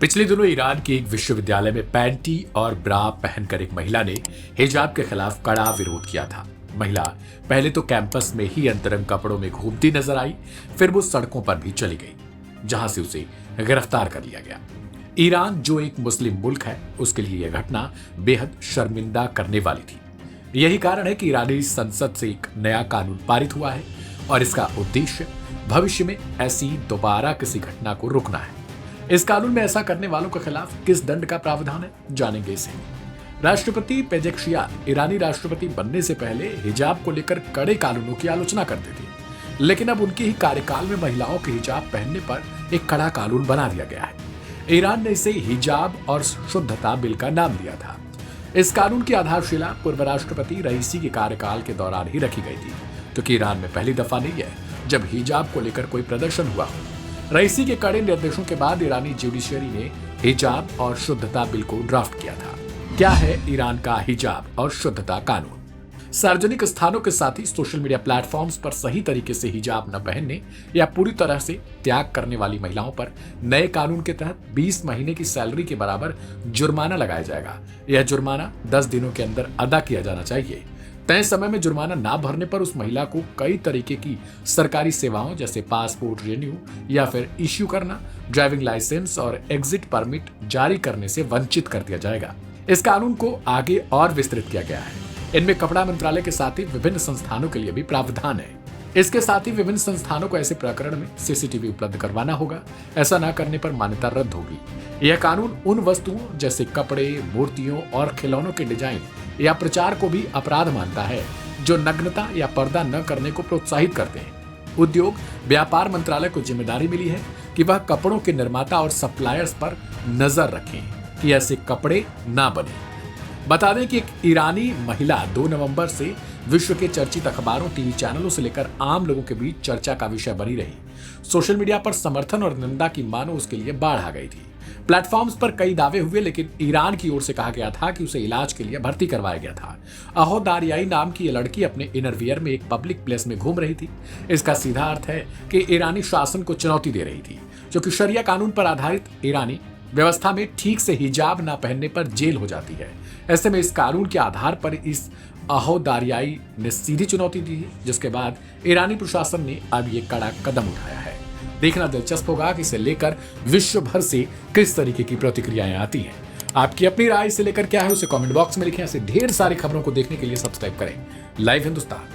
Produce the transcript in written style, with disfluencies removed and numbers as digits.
पिछले दिनों ईरान के एक विश्वविद्यालय में पैंटी और ब्रा पहनकर एक महिला ने हिजाब के खिलाफ कड़ा विरोध किया था। महिला पहले तो कैंपस में ही अंतरंग कपड़ों में घूमती नजर आई, फिर वो सड़कों पर भी चली गई, जहां से उसे गिरफ्तार कर लिया गया। ईरान जो एक मुस्लिम मुल्क है, उसके लिए यह घटना बेहद शर्मिंदा करने वाली थी। यही कारण है कि ईरानी संसद से एक नया कानून पारित हुआ है और इसका उद्देश्य भविष्य में ऐसी दोबारा किसी घटना को रोकना है। इस कानून में ऐसा करने वालों के खिलाफ किस दंड का प्रावधान है, जानेंगे इसे। राष्ट्रपति पेजेश्कियान ईरानी राष्ट्रपति बनने से पहले हिजाब को लेकर कड़े कानूनों की आलोचना करते थे, लेकिन अब उनके ही कार्यकाल में महिलाओं के हिजाब पहनने पर एक कड़ा कानून बना दिया गया है। ईरान ने इसे हिजाब और शुद्धता बिल का नाम दिया था। इस कानून की आधारशिला पूर्व राष्ट्रपति रईसी के कार्यकाल के दौरान ही रखी गई थी, क्योंकि ईरान में पहली दफा नहीं है जब हिजाब को लेकर कोई प्रदर्शन हुआ हो। रईसी के कड़े निर्देशों के बाद ईरानी जुडिशरी ने हिजाब और शुद्धता बिल को ड्राफ्ट किया था। क्या है ईरान का हिजाब और शुद्धता कानून? सार्वजनिक स्थानों के साथ ही सोशल मीडिया प्लेटफॉर्म्स पर सही तरीके से हिजाब न पहनने या पूरी तरह से त्याग करने वाली महिलाओं पर नए कानून के तहत 20 महीने की सैलरी के बराबर जुर्माना लगाया जाएगा। यह जुर्माना 10 दिनों के अंदर अदा किया जाना चाहिए। तय समय में जुर्माना ना भरने पर उस महिला को कई तरीके की सरकारी सेवाओं जैसे पासपोर्ट रिन्यू या फिर इश्यू करना, ड्राइविंग लाइसेंस और एग्जिट परमिट जारी करने से वंचित कर दिया जाएगा। इस कानून को आगे और विस्तृत किया गया है। इनमें कपड़ा मंत्रालय के साथ ही विभिन्न संस्थानों के लिए भी प्रावधान है। इसके साथ ही विभिन्न संस्थानों को ऐसे प्रकरण में सीसीटीवी उपलब्ध करवाना होगा। ऐसा न करने पर मान्यता रद्द होगी। यह कानून उन वस्तुओं जैसे कपड़े, मूर्तियों और खिलौनों के डिजाइन या प्रचार को भी अपराध मानता है जो नग्नता या पर्दा न करने को प्रोत्साहित करते हैं। उद्योग व्यापार मंत्रालय को जिम्मेदारी मिली है कि वह कपड़ों के निर्माता और सप्लायर्स पर नजर रखें कि ऐसे कपड़े ना बने। बता दें कि एक ईरानी महिला 2 नवंबर से विश्व के चर्चित अखबारों, टीवी चैनलों से लेकर आम लोगों के बीच चर्चा का विषय बनी रही। सोशल मीडिया पर समर्थन और निंदा की मानो उसके लिए बाढ़ आ गई थी। प्लेटफॉर्म्स पर कई दावे हुए, लेकिन ईरान की ओर से कहा गया था कि उसे इलाज के लिए भर्ती करवाया गया था। अहो दारियाई नाम की यह लड़की अपने इनरवियर में एक पब्लिक प्लेस में घूम रही थी। इसका सीधा अर्थ है कि ईरानी शासन को चुनौती दे रही थी, क्योंकि शरिया कानून पर आधारित ईरानी व्यवस्था में ठीक से हिजाब न पहनने पर जेल हो जाती है। ऐसे में इस कानून के आधार पर इस अहो दारियाई ने सीधी चुनौती दी, जिसके बाद ईरानी प्रशासन ने अब ये कड़ा कदम उठाया है। देखना दिलचस्प होगा कि इसे लेकर विश्व भर से किस तरीके की प्रतिक्रियाएं आती हैं। आपकी अपनी राय इसे लेकर क्या है उसे कमेंट बॉक्स में लिखें। ऐसे ढेर सारी खबरों को देखने के लिए सब्सक्राइब करें लाइव हिंदुस्तान।